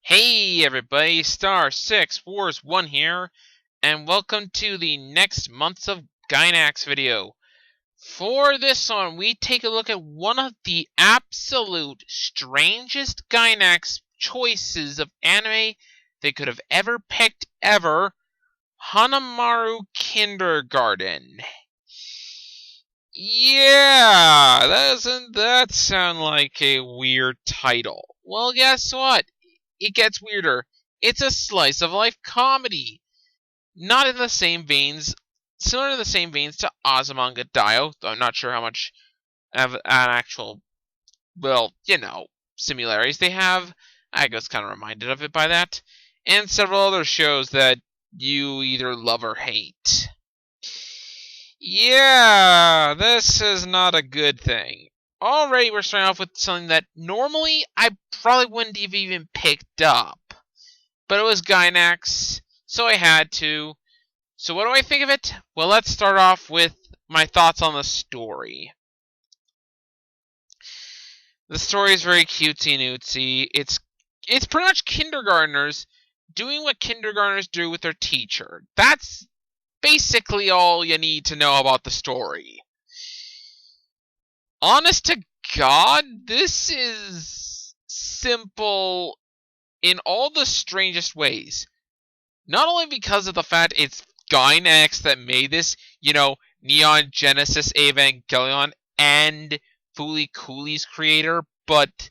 Hey everybody, Star 6 Wars 1 here, and welcome to the next Months of Gynax video. For this one, we take a look at one of the absolute strangest Gynax choices of anime they could have ever picked ever, Hanamaru Kindergarten. Yeah, doesn't that sound like a weird title? Well, guess what? It gets weirder. It's a slice of life comedy. Not in the same veins, similar to the same veins to Azumanga Daioh, though I'm not sure how much of an actual, similarities they have. I was kind of reminded of it by that. And several other shows that you either love or hate. Yeah, this is not a good thing. Already we're starting off with something that normally I probably wouldn't have even picked up. But it was Gynax, so I had to. So what do I think of it? Well, let's start off with my thoughts on the story. The story is very cutesy-nootsy. It's pretty much kindergartners doing what kindergartners do with their teacher. That's basically all you need to know about the story. Honest to God, this is simple in all the strangest ways. Not only because of the fact it's Gynax that made this, Neon Genesis Evangelion and Fooly Cooley's creator, but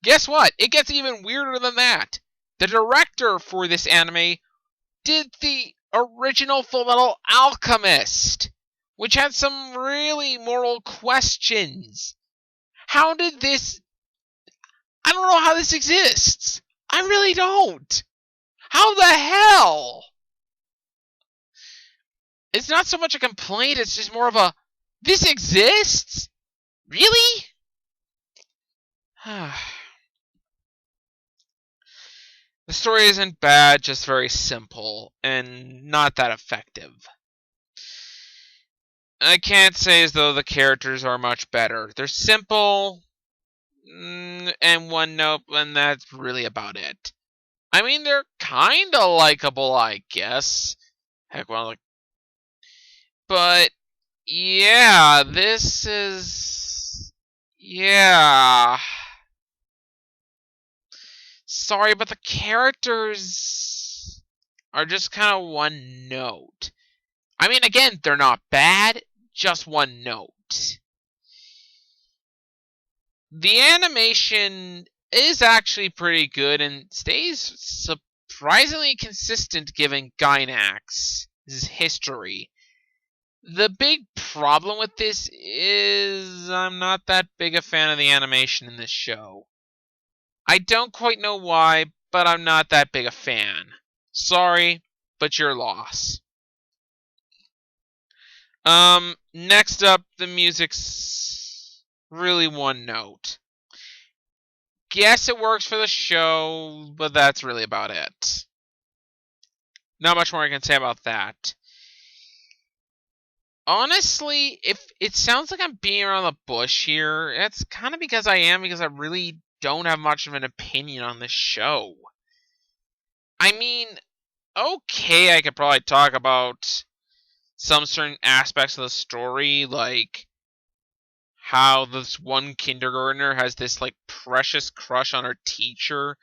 guess what? It gets even weirder than that. The director for this anime did the original Fullmetal Alchemist, which had some really moral questions. How did this... I don't know how this exists. I really don't. How the hell? It's not so much a complaint, it's just more of a, this exists? Really? The story isn't bad, just very simple, and not that effective. I can't say as though the characters are much better. They're simple, and one note, and that's really about it. I mean, they're kinda likable, I guess. Heck, well, but, yeah, this is... yeah. Sorry, but the characters are just kind of one note. I mean, again, they're not bad, just one note. The animation is actually pretty good and stays surprisingly consistent given Gynax's history. The big problem with this is I'm not that big a fan of the animation in this show. I don't quite know why, but I'm not that big a fan. Sorry, but your loss. Next up, the music's really one note. Guess it works for the show, but that's really about it. Not much more I can say about that. Honestly, if it sounds like I'm beating around the bush here, that's kind of because I am, because I really don't have much of an opinion on this show. I mean, okay, I could probably talk about some certain aspects of the story, like how this one kindergartner has this, precious crush on her teacher.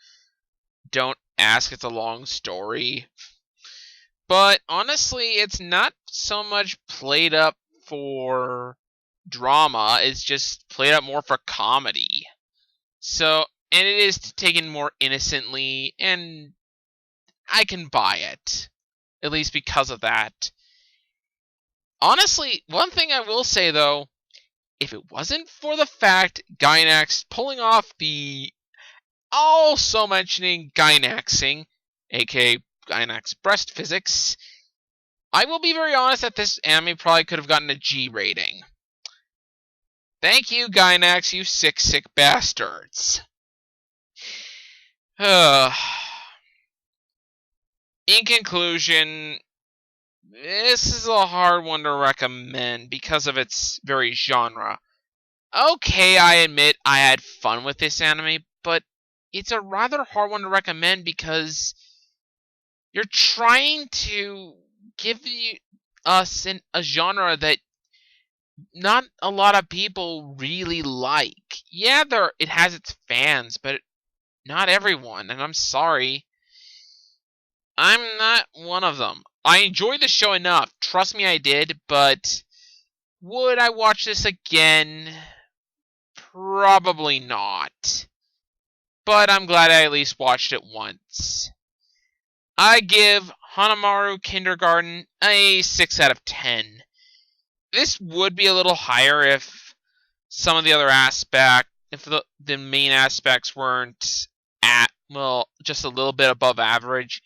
Don't ask, it's a long story. But honestly, it's not so much played up for drama, it's just played up more for comedy. So, and it is taken more innocently, and I can buy it. At least because of that. Honestly, one thing I will say though, if it wasn't for the fact Gynax pulling off the also mentioning Gynaxing, aka Gynax breast physics, I will be very honest that this anime probably could have gotten a G rating. Thank you, Gynax, you sick bastards. In conclusion, this is a hard one to recommend because of its very genre. Okay, I admit I had fun with this anime, but it's a rather hard one to recommend because you're trying to give us a genre that not a lot of people really like. Yeah, it has its fans, but not everyone, and I'm sorry. I'm not one of them. I enjoyed the show enough. Trust me, I did, but would I watch this again? Probably not. But I'm glad I at least watched it once. I give Hanamaru Kindergarten a 6 out of 10. This would be a little higher if some of the other if the main aspects weren't just a little bit above average,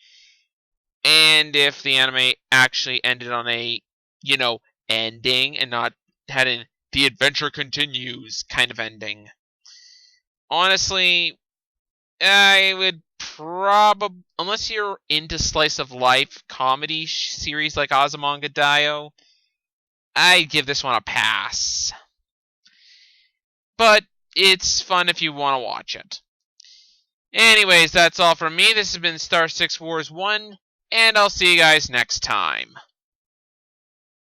and if the anime actually ended on a, ending and not had an the adventure continues kind of ending. Honestly, I would probably, unless you're into slice of life comedy series like Azumanga Daioh, I'd give this one a pass. But it's fun if you want to watch it. Anyways, that's all from me. This has been Star 6 Wars 1, and I'll see you guys next time.